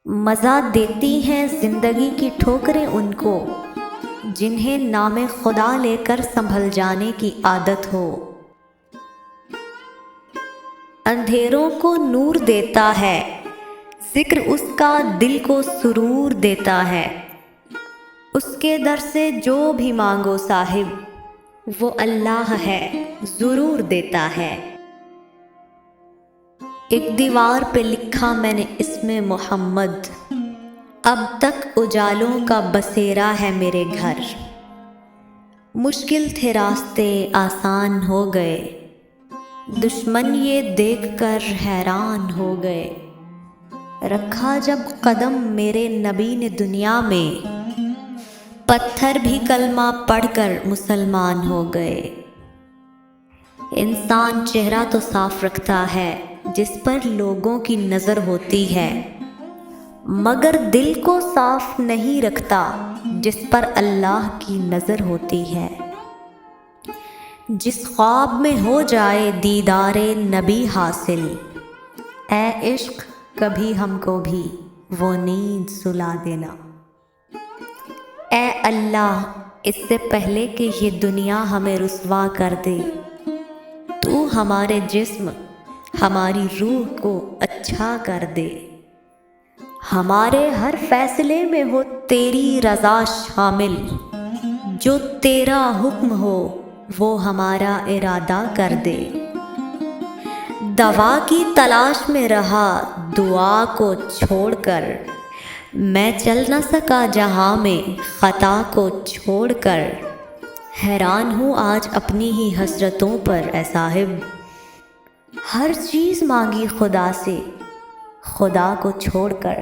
مزہ دیتی ہیں زندگی کی ٹھوکریں ان کو جنہیں نام خدا لے کر سنبھل جانے کی عادت ہو۔ اندھیروں کو نور دیتا ہے، ذکر اس کا دل کو سرور دیتا ہے۔ اس کے در سے جو بھی مانگو صاحب، وہ اللہ ہے ضرور دیتا ہے۔ ایک دیوار پہ لکھا میں نے اسم محمد، اب تک اجالوں کا بسیرا ہے میرے گھر۔ مشکل تھے راستے آسان ہو گئے، دشمن یہ دیکھ کر حیران ہو گئے۔ رکھا جب قدم میرے نبی نے دنیا میں، پتھر بھی کلمہ پڑھ کر مسلمان ہو گئے۔ انسان چہرہ تو صاف رکھتا ہے جس پر لوگوں کی نظر ہوتی ہے، مگر دل کو صاف نہیں رکھتا جس پر اللہ کی نظر ہوتی ہے۔ جس خواب میں ہو جائے دیدار نبی حاصل، اے عشق کبھی ہم کو بھی وہ نیند سلا دینا۔ اے اللہ اس سے پہلے کہ یہ دنیا ہمیں رسوا کر دے، تو ہمارے جسم ہماری روح کو اچھا کر دے۔ ہمارے ہر فیصلے میں ہو تیری رضا شامل، جو تیرا حکم ہو وہ ہمارا ارادہ کر دے۔ دوا کی تلاش میں رہا دعا کو چھوڑ کر، میں چل نہ سکا جہاں میں خطا کو چھوڑ کر۔ حیران ہوں آج اپنی ہی حسرتوں پر اے صاحب، ہر چیز مانگی خدا سے خدا کو چھوڑ کر۔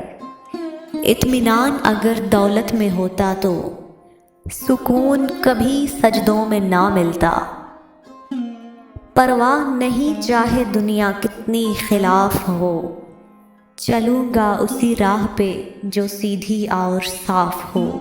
اطمینان اگر دولت میں ہوتا تو سکون کبھی سجدوں میں نہ ملتا۔ پرواہ نہیں چاہے دنیا کتنی خلاف ہو، چلوں گا اسی راہ پہ جو سیدھی اور صاف ہو۔